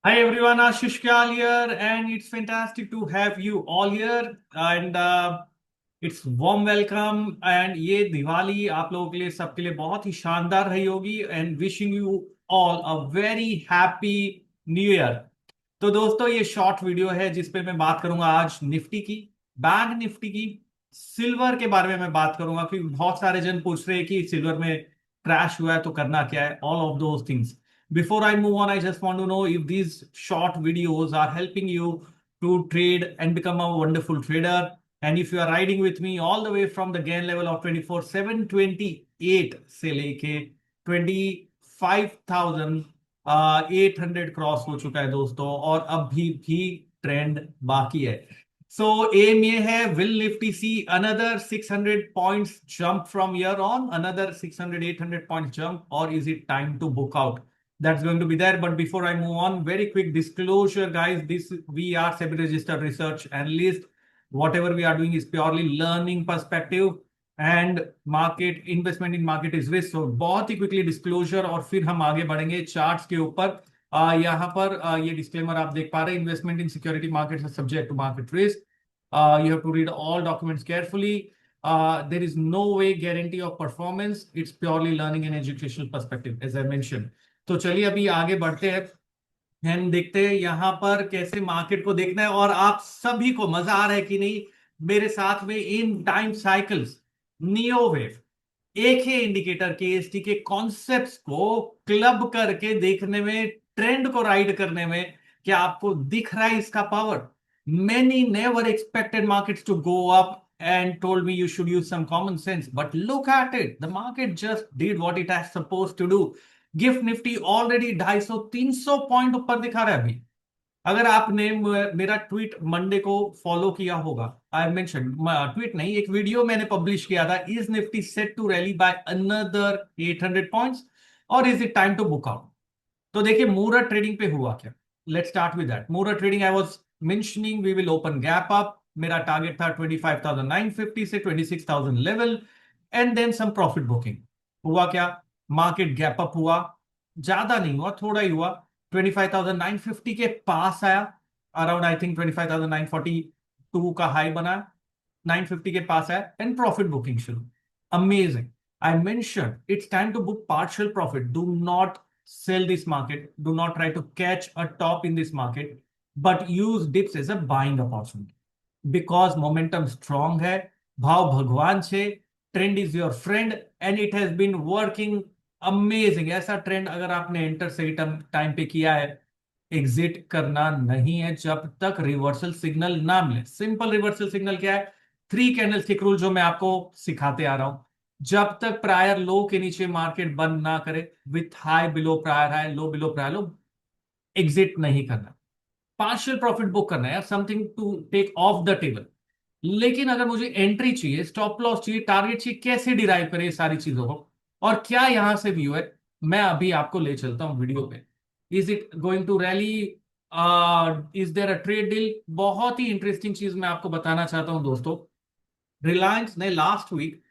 Hi everyone, Ashish Kyal here, and it's fantastic to have you all here. And it's warm welcome. And ये दिवाली आप लोगों के लिए सबके लिए बहुत ही शानदार रही होगी. And wishing you all a very happy New Year. तो दोस्तों ये शॉर्ट वीडियो है जिसपे मैं बात करूंगा आज निफ्टी की, बैंक निफ्टी की, सिल्वर के बारे में मैं बात करूंगा क्योंकि बहुत सारे जन पूछ रहे हैं कि सिल्वर में क्रैश हुआ है तो करना क्या है, all of those things. Before I move on, I just want to know if these short videos are helping you to trade and become a wonderful trader. And if you are riding with me all the way from the gain level of 24,728 से लेके 25,800 cross हो चुका है दोस्तों, और अभी भी trend बाकी है. सो एम ये है, will Nifty see another 600 points jump from year on, another 600 800 points jump, और is it time to book out? That's going to be there. But before I move on, very quick disclosure, guys. This we are SEBI registered research analyst. Whatever we are doing is purely learning perspective, and market investment in market is risk. So बहुत ही quickly disclosure, और फिर हम आगे बढ़ेंगे charts के ऊपर. यहाँ पर ये डिस्क्लेमर आप देख पा रहे हैं. Investment in security markets are subject to market risk. You have to read all documents carefully. There is no way guarantee of performance. It's purely learning and educational perspective, as I mentioned. तो चलिए अभी आगे बढ़ते हैं. हम देखते हैं यहाँ पर कैसे मार्केट को देखना है, और आप सभी को मजा आ रहा है कि नहीं मेरे साथ में in time cycles, neo wave, एक ही इंडिकेटर के एसटी के कॉन्सेप्ट्स को क्लब करके देखने में, ट्रेंड को राइड करने में. क्या आपको दिख रहा है इसका power? Many never expected markets to go up and told me you should use some common sense. But look at it. The market just did what it has supposed to do. Gift Nifty already 250-300 point ऊपर दिखा रहा है अभी. अगर आपने मेरा tweet Monday को follow किया होगा, आई मेंशन, ट्वीट नहीं, एक वीडियो मैंने पब्लिश किया था, is Nifty set to rally by another 800 points और is it time to book out? तो देखिए मूरत ट्रेडिंग पे हुआ क्या. Let's start with that. Muhurat trading I was mentioning we will open gap up. मेरा टारगेट था 25,950 से 26,000 level, and then some profit booking. हुआ क्या? मार्केट गैप अप हुआ, ज्यादा नहीं हुआ, थोड़ा ही हुआ. 25,950 के पास आया, अराउंड आई थिंक 25,942 का हाई बना, 950 के पास आया, एंड प्रॉफिट बुकिंग शुरू. Amazing. I mentioned it's time to book partial profit. Do not sell this market. Do not try to catch a top in this market, but use dips as a buying opportunity. Because momentum strong है, भाव भगवान छे, trend is your friend, and it has been working amazing. ऐसा trend अगर आपने enter सही time पे किया है, एग्जिट करना नहीं है जब तक रिवर्सल सिग्नल ना मिले. सिंपल रिवर्सल सिग्नल क्या है? 3 कैंडलस्टिक रूल, जो मैं आपको सिखाते आ रहा हूं. जब तक प्रायर लो के नीचे मार्केट बंद ना करे, with high below prior high, low below prior low, exit नहीं करना. पार्शियल प्रॉफिट बुक करना है, something to take off the table. लेकिन अगर मुझे एंट्री चाहिए, स्टॉप लॉस चाहिए, टारगेट चाहिए, कैसे डिराइव करें ये सारी चीजों को, और क्या यहां से व्यू है, मैं अभी आपको ले चलता हूं वीडियो पे. Is it going to rally? Is there a trade deal? बहुत ही इंटरेस्टिंग चीज मैं आपको बताना चाहता हूं दोस्तों. रिलायंस ने लास्ट वीक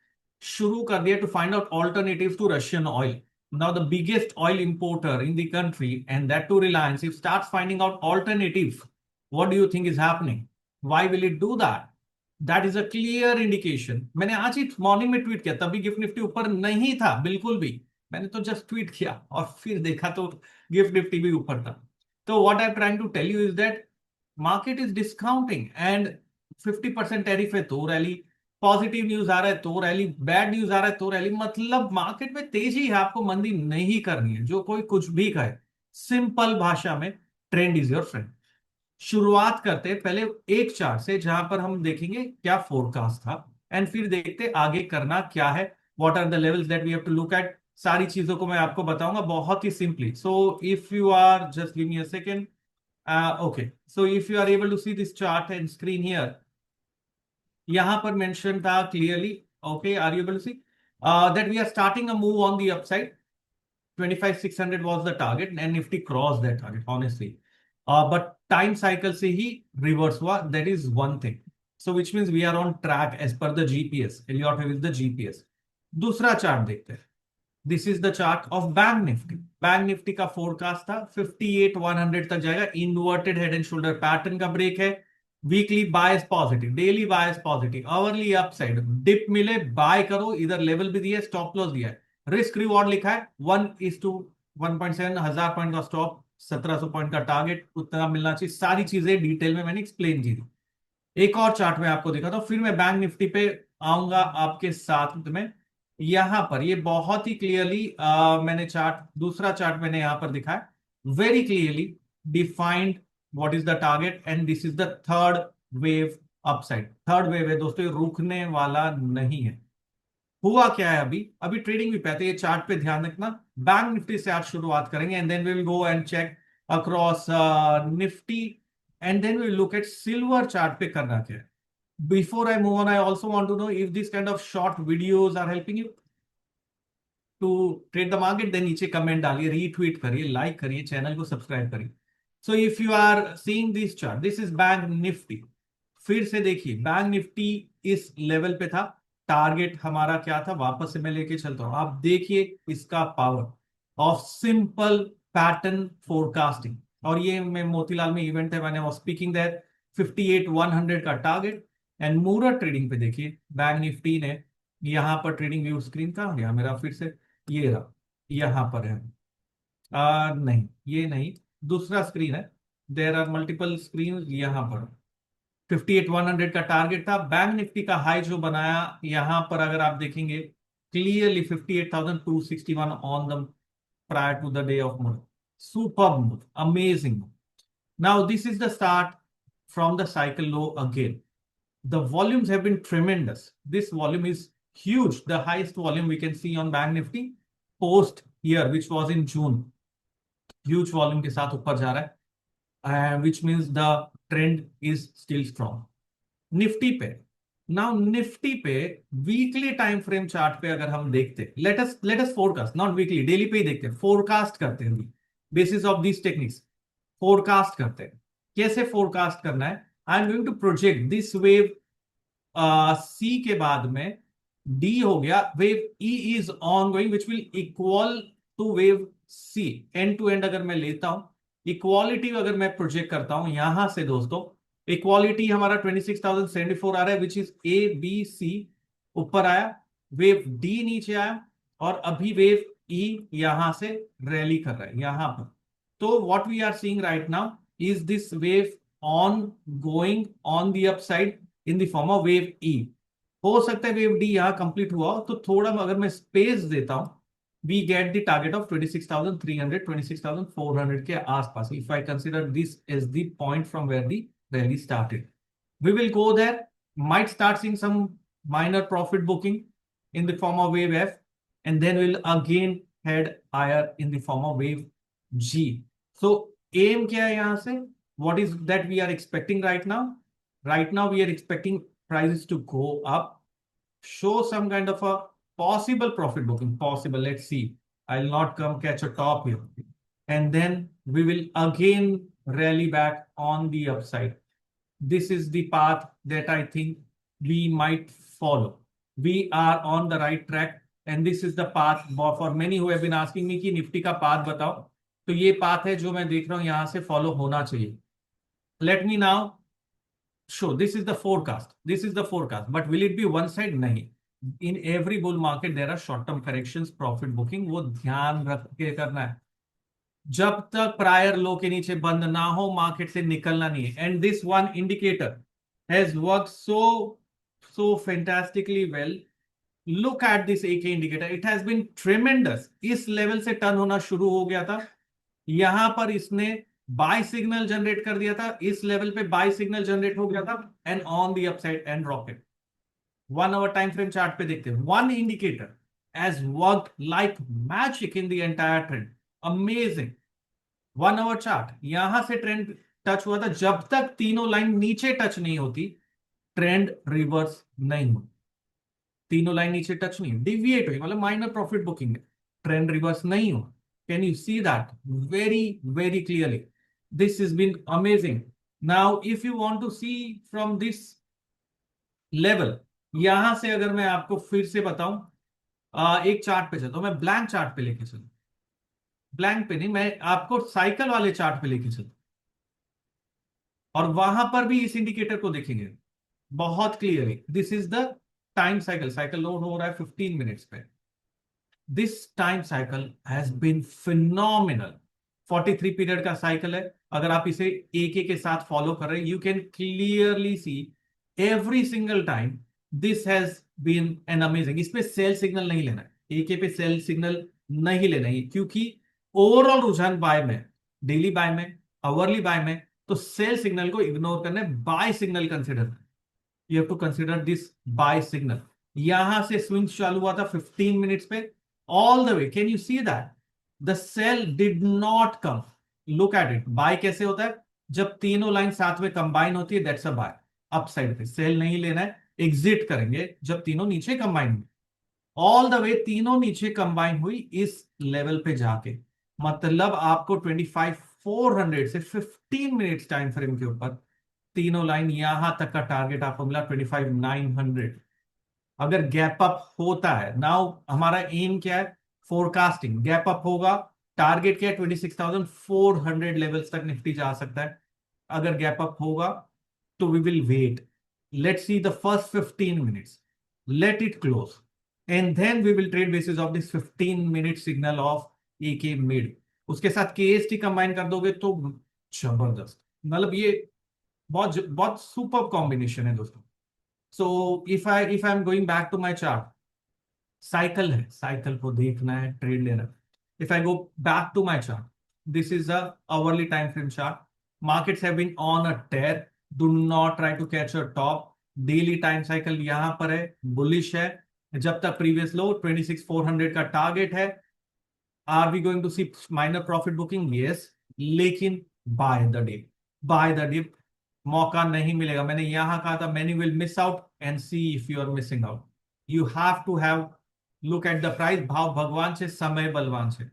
शुरू कर दिया to find out alternative to Russian oil. Now the biggest oil importer in the country, and that too Reliance, if starts finding out alternative, what do you think is happening? Why will it do that? That is a clear indication. मैंने आज ही morning में tweet किया, तभी gift Nifty ऊपर नहीं था बिल्कुल भी. मैंने तो जस्ट ट्वीट किया और फिर देखा तो गिफ्ट निफ्टी भी ऊपर था. तो what I am trying to tell you is that market is discounting, and 50% tariff है तो रैली, पॉजिटिव न्यूज आ रहा है तो रैली, बैड न्यूज आ रहा है तो रैली. मतलब मार्केट में तेजी है, आपको मंदी नहीं करनी है, जो कोई कुछ भी कहे. सिंपल भाषा में, ट्रेंड इज योर फ्रेंड. शुरुआत करते हैं पहले एक चार्ट से, जहां पर हम देखेंगे क्या फोरकास्ट था, एंड फिर देखते आगे करना क्या है. What are the levels that we have to look at. सारी चीजों को मैं आपको बताऊंगा बहुत ही simply. So if you are, just give me a second. Okay, so if you are able to see this chart and screen here, यहां पर मेंशन था clearly. Okay, are you able to see that we are starting a move on the upside. 25,600 was the target and Nifty crossed that target, honestly. But time cycle से ही reverse हुआ, that is one thing. So which means we are on track as per the GPS. Elliott wave is the GPS. दूसरा chart देखते हैं. This is the chart of bank Nifty. Bank Nifty का forecast था 58,100 तक जाएगा। Inverted head and shoulder pattern का break है। Weekly बायस positive, daily बायस positive, hourly upside, dip मिले बाय करो, इधर लेवल भी दिया है, स्टॉप लॉस दिया है, रिस्क रिवॉर्ड लिखा है 1:1.7, 1000 पॉइंट का स्टॉप, 1700 पॉइंट का टारगेट, उतना मिलना चाहिए। सारी चीजें डिटेल में मैंने एक्सप्लेन की थी। एक और चार्ट में आपको दिखा था, फिर मैं बैंक निफ्टी पे आऊंगा आपके साथ में। यहां पर ये बहुत ही क्लियरली मैंने चार्ट, दूसरा चार्ट मैंने यहां पर दिखाया, very clearly defined what is the target and this is the third wave upside. Third wave है दोस्तों, ये रुकने वाला नहीं है। हुआ क्या है, अभी अभी ट्रेडिंग भी पे आते, ये चार्ट पे ध्यान रखना। बैंक निफ्टी से आज शुरुआत करेंगे and then we will go and check across Nifty and then we will look at silver chart पे करना क्या है। Before I move on, I also want to know if these kind of short videos are helping you to trade the market. Then नीचे comment डालिए, retweet करिए, like करिए, channel को subscribe करिए। So if you are seeing this chart, this is bank Nifty. फिर से देखिए, bank Nifty इस लेवल पे था, टारगेट हमारा क्या था, वापस से मैं लेके चलता हूं। आप देखिए इसका power of simple pattern forecasting. और ये मैं मोतीलाल में इवेंट है, मैंने वॉज स्पीकिंग दैट 58,100 का टारगेट। एंड मूरत ट्रेडिंग पे देखिए, बैंक निफ्टी ने यहां पर ट्रेडिंग व्यू स्क्रीन कहां गया मेरा, फिर से ये रहा, यहां पर है। नहीं, ये नहीं, दूसरा स्क्रीन है। There are multiple screen. यहां पर 58,100 का टारगेट था। बैंक निफ्टी का हाई जो बनाया यहां पर, अगर आप देखेंगे clearly 58,261 on the prior to the day of move. Super move, amazing move. Now this is the start from the cycle low again. The volumes have been tremendous. This volume is huge. The highest volume we can see on Bank Nifty post here, which was in June. Huge volume के साथ ऊपर जा रहा है, which means the trend is still strong. Nifty पे, now Nifty पे weekly time frame chart पे अगर हम देखते, let us forecast, not weekly, daily पे ही देखते, फोरकास्ट करते हैं basis of this techniques. Forecast करते हैं, कैसे फोरकास्ट करना है। I am going to project this wave C के बाद में डी हो गया, wave E is ongoing which will equal to wave C. End to end अगर मैं लेता हूं, इक्वालिटी अगर मैं प्रोजेक्ट करता हूं यहां से दोस्तों, इक्वालिटी हमारा 26,074 आ रहा है, which is A B C. ऊपर आया, वेव डी नीचे आया, और अभी वेव ई यहां से रैली कर रहा है यहां पर। तो what we are seeing right now is this wave on going on the upside in the form of wave E. हो सकता है वेव डी यहां कंप्लीट हुआ हो, तो थोड़ा अगर मैं स्पेस देता हूं, we get the target of 26,300, 26,400 के आसपास। If I consider this is the point from where the rally started, we will go there, might start seeing some minor profit booking in the form of wave F, and then we'll again head higher in the form of wave G. So aim क्या है यहां से, what is that we are expecting right now? Right now we are expecting prices to go up, show some kind of a possible profit booking, possible, let's see. I'll not come catch a top here, and then we will again rally back on the upside. This is the path that I think we might follow. We are on the right track, and this is the path for many who have been asking me कि Nifty का path बताओ। तो ये path है जो मैं देख रहा हूं यहां से फॉलो होना चाहिए। Let me now show, this is the forecast, this is the forecast, but will it be one side? नहीं। In every bull market there are short term corrections, profit booking, वो ध्यान रख के करना है। जब तक प्रायर लो के नीचे बंद ना हो, मार्केट से निकलना नहीं है। And this one indicator has work so fantastically well. Look at this AK indicator, it has been tremendous. इस लेवल से टर्न होना शुरू हो गया था, यहां पर इसने बाय सिग्नल जनरेट कर दिया था, इस लेवल पे बाय सिग्नल जनरेट हो गया था, and on the upside and rocket. 1 hour time frame chart पे देखते हैं, one indicator has worked like magic in the entire trend. Amazing. 1 hour chart, यहां से ट्रेंड टच हुआ था, जब तक तीनों लाइन नीचे टच नहीं होती ट्रेंड रिवर्स नहीं हो। तीनों लाइन नीचे टच नहीं, डिविएट हुई, मतलब minor profit booking, trend reverse नहीं हो। Can you see that very very clearly? This is been amazing. Now if you want to see from this level, यहां से अगर मैं आपको फिर से बताऊं, एक चार्ट पे चलता हूं, मैं ब्लैंक चार्ट पे लेके चलूं, ब्लैंक पे नहीं, मैं आपको साइकिल वाले चार्ट पे लेके चलूं, और वहां पर भी इस इंडिकेटर को देखेंगे बहुत clearly. This is the time cycle, cycle load हो रहा है 15 मिनट्स पे। This time cycle has been phenomenal. 43 period का साइकिल है, अगर आप इसे एक एक के साथ फॉलो कर रहे हैं, you can clearly see every single time this has been an amazing. इसमें सेल सिग्नल नहीं लेना है, एक पे सेल सिग्नल नहीं लेना है, क्योंकि ओवरऑल रुझान बाय में, डेली बाय में, आवरली बाय में, तो सेल सिग्नल को इग्नोर करना है, buy signal consider. You have to consider this buy signal. यहां से स्विंग चालू हुआ था 15 मिनट्स पे, all the way can you see that the sell did not come. Look at it, buy कैसे होता है, जब तीनों लाइन साथ में कंबाइन होती है, that's a buy. Upside पे सेल नहीं लेना है, एग्जिट करेंगे जब तीनों नीचे कंबाइन हुई। ऑल द वे तीनों नीचे कंबाइन हुई इस लेवल पे जाके, मतलब आपको 25,400 से 15 मिनट्स टाइम फ्रेम के ऊपर तीनों लाइन, यहां तक का टारगेट आपको मिला 25,900। अगर गैप अप होता है, नाउ हमारा एम क्या है, फोरकास्टिंग, गैप अप होगा, टारगेट क्या है 26,400 लेवल्स तक निफ्टी जा सकता है। अगर गैप अप होगा तो we will wait, let's see the first 15 minutes, let it close, and then we will trade basis of this 15 minute signal of a K mid. उसके साथ केएसटी कंबाइन कर दोगे तो जबरदस्त, मतलब ये बहुत बहुत सुपर कॉम्बिनेशन है दोस्तों। So if I am going back to my chart, cycle है, साइकिल को देखना है, ट्रेड लेना है। If I go back to my chart, this is a hourly time frame chart. Markets have been on a tear, do not try to catch a top. Daily time cycle यहां पर है, bullish है, जब तक previous लो 26,400 का target है। Are we going to see minor profit booking? Yes, लेकिन buy the dip, buy the dip मौका नहीं मिलेगा। मैंने यहां कहा था many will miss out and see if you are missing out, you have to have look at the price. भाव भगवान से, समय बलवान से।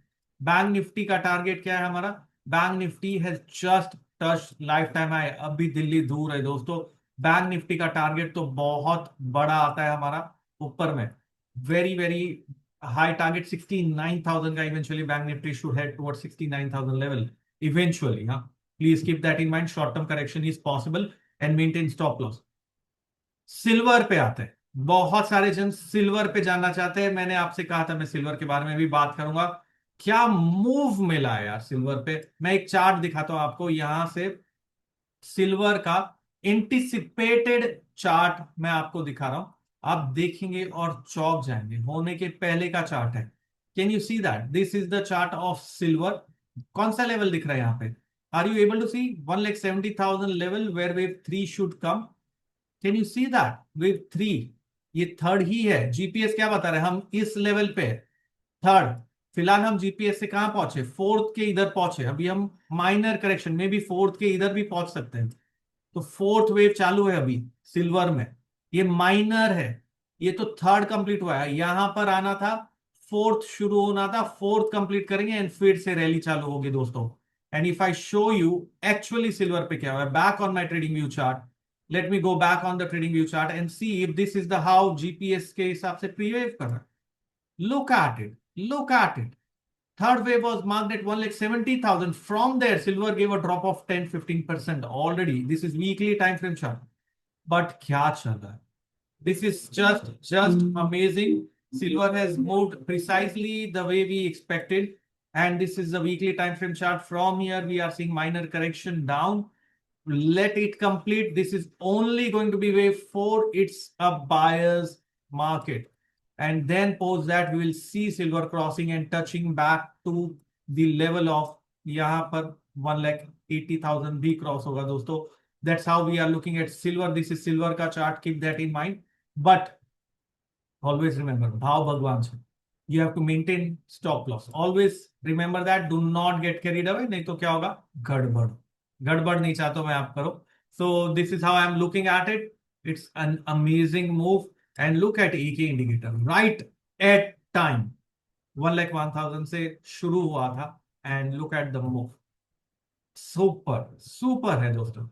बैंक निफ्टी का टारगेट क्या है हमारा? Bank Nifty has just touch life time high, अभी दिल्ली दूर है दोस्तों। बैंक निफ्टी का टारगेट तो बहुत बड़ा आता है हमारा ऊपर में, वेरी वेरी हाई टारगेट 69,000 का। Eventually bank Nifty should head towards 69,000 level eventually. हाँ, please keep that in mind, short term correction is possible and maintain stop loss. Silver पे आते हैं, बहुत सारे जन सिल्वर पे जानना चाहते हैं, मैंने आपसे कहा था मैं सिल्वर के बारे में भी बात करूंगा। क्या मूव मिला है यार सिल्वर पे, मैं एक चार्ट दिखाता हूं आपको यहां से, सिल्वर का एंटिसिपेटेड चार्ट मैं आपको दिखा रहा हूं। आप देखेंगे और चौंक जाएंगे, होने के पहले का चार्ट है। Can you see that this is the chart of silver? कौन सा लेवल दिख रहा है यहां पे? Are you able to see 1,70,000 level where wave 3 should come? Can you see that wave 3? ये थर्ड ही है, जीपीएस क्या बता रहे हैं, हम इस लेवल पे थर्ड। फिलहाल हम जीपीएस से कहां पहुंचे, फोर्थ के इधर पहुंचे, अभी हम माइनर करेक्शन में भी फोर्थ के इधर भी पहुंच सकते हैं। तो फोर्थ वेव चालू है अभी सिल्वर में, ये माइनर है, ये तो थर्ड कंप्लीट हुआ है, यहां पर आना था, फोर्थ शुरू होना था, फोर्थ कंप्लीट करेंगे एंड फिर से रैली चालू होगी दोस्तों। And if I show you actually silver पे क्या हुआ है, back on my trading view chart, let me go back on the trading view chart and see if this is the how GPS के हिसाब से प्रीवेव कर रहा है। Look at it. Look at it. Third wave was marked at 1,70,000. From there, silver gave a drop of 10-15% already. This is weekly time frame chart. But kya chal raha hai? This is just amazing. Silver has moved precisely the way we expected. And this is the weekly time frame chart. From here, we are seeing minor correction down. Let it complete. This is only going to be wave 4. It's a buyer's market. And then post that we will see silver crossing and touching back to the level of यहाँ पर 1,80,000 भी cross होगा दोस्तों। That's how we are looking at silver. This is silver का chart. Keep that in mind. But always remember, भाव भगवान से, you have to maintain stop loss. Always remember that. Do not get carried away. नहीं तो क्या होगा, गड़बड़। गड़बड़ नहीं चाहता मैं आप करो। So this is how I am looking at it. It's an amazing move. And look at AK indicator right at time 1,01,000 से शुरू हुआ था, and look at the move. Super super है दोस्तों।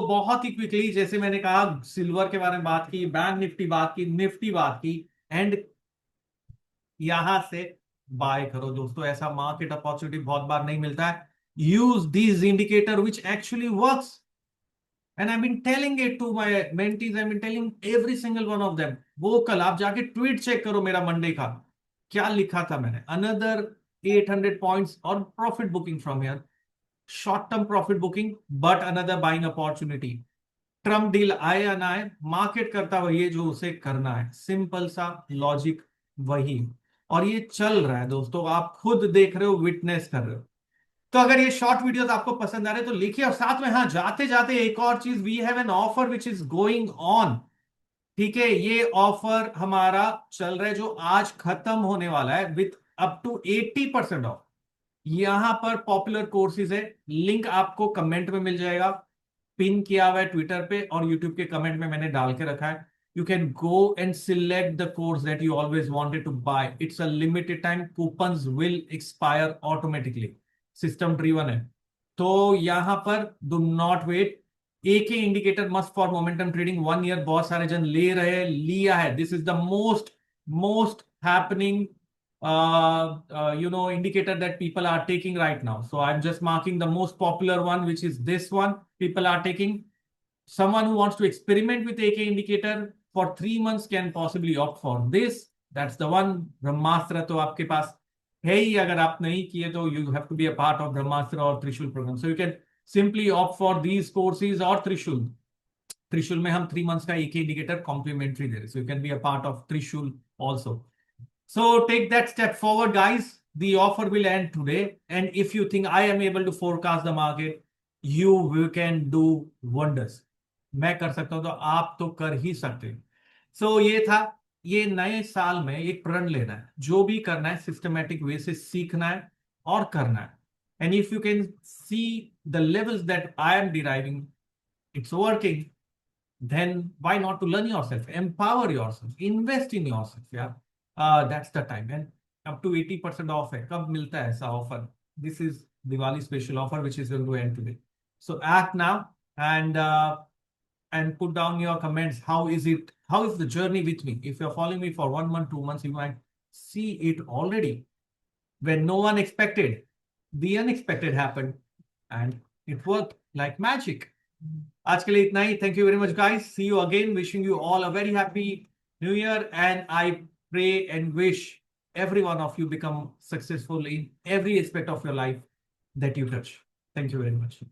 बहुत ही क्विकली, जैसे मैंने कहा, सिल्वर के बारे में बात की, बैंक निफ्टी बात की, निफ्टी बात की, एंड यहां से बाय करो दोस्तों। ऐसा मार्केट अपॉर्चुनिटी बहुत बार नहीं मिलता है। Use these indicator which actually works, and I been telling it to my mentees, I been telling every single one of them. वो कल आप जाके ट्वीट चेक करो मेरा मंडे का, क्या लिखा था मैंने। अनदर 800 पॉइंट्स और profit booking from here, short term profit booking, but another buying opportunity. Trump deal आए या ना आए, मार्केट करता वही है जो उसे करना है, सिंपल सा लॉजिक वही। और ये चल रहा है दोस्तों, आप खुद देख रहे हो, विटनेस कर रहे हो। तो अगर ये शॉर्ट वीडियोस आपको पसंद आ रहे हैं तो लिखिए, और साथ में हाँ जाते जाते एक और चीज, we have an offer which is going on. ठीक है, ये ऑफर हमारा चल रहा है जो आज खत्म होने वाला है, विथ अप टू 80% ऑफ। यहां पर पॉपुलर कोर्सेज है, लिंक आपको कमेंट में मिल जाएगा, पिन किया हुआ है ट्विटर पे और यूट्यूब के कमेंट में मैंने डाल के रखा है। You can go and select the course that you always wanted to buy. It's a limited time, coupons will expire automatically, system driven है। तो यहां पर डू नॉट वेट। एक ही indicator must for momentum trading 1 year, बहुत सारे जन ले रहे हैं, लिया है। This is the most most happening indicator that people are taking right now. So I'm just marking the most popular one, which is this one. People are taking. Someone who wants to experiment with AK indicator for 3 months can possibly opt for this. That's the one. Brahmastra तो आपके पास है ही, अगर आप नहीं किए तो you have to be a part of Brahmastra or Trishul program. So you can simply opt for these courses or Trishul. Trishul में हम 3 months का AK indicator complimentary दे रहे, so you can be a part of Trishul also. So take that step forward, guys. The offer will end today. And if you think I am able to forecast the market, you can do wonders. मैं कर सकता हूं तो आप तो कर ही सकते हो। सो ये था, ये नए साल में एक प्रण लेना है, जो भी करना है सिस्टमेटिक वे से सीखना है और करना है। And if you can see the levels that I am deriving, it's working, then why not to learn yourself, empower yourself, invest in yourself, yeah. That's the time. And up to 80% off है, कब मिलता है ऐसा offer? This is Diwali special offer which is going to end today. So act now, and put down your comments. How is it? How is the journey with me? If you're following me for 1 month, 2 months, you might see it already. When no one expected, the unexpected happened, and it worked like magic. आज के लिए इतना ही। Thank you very much guys, see you again, wishing you all a very happy new year, and I pray and wish every one of you become successful in every aspect of your life that you touch. Thank you very much.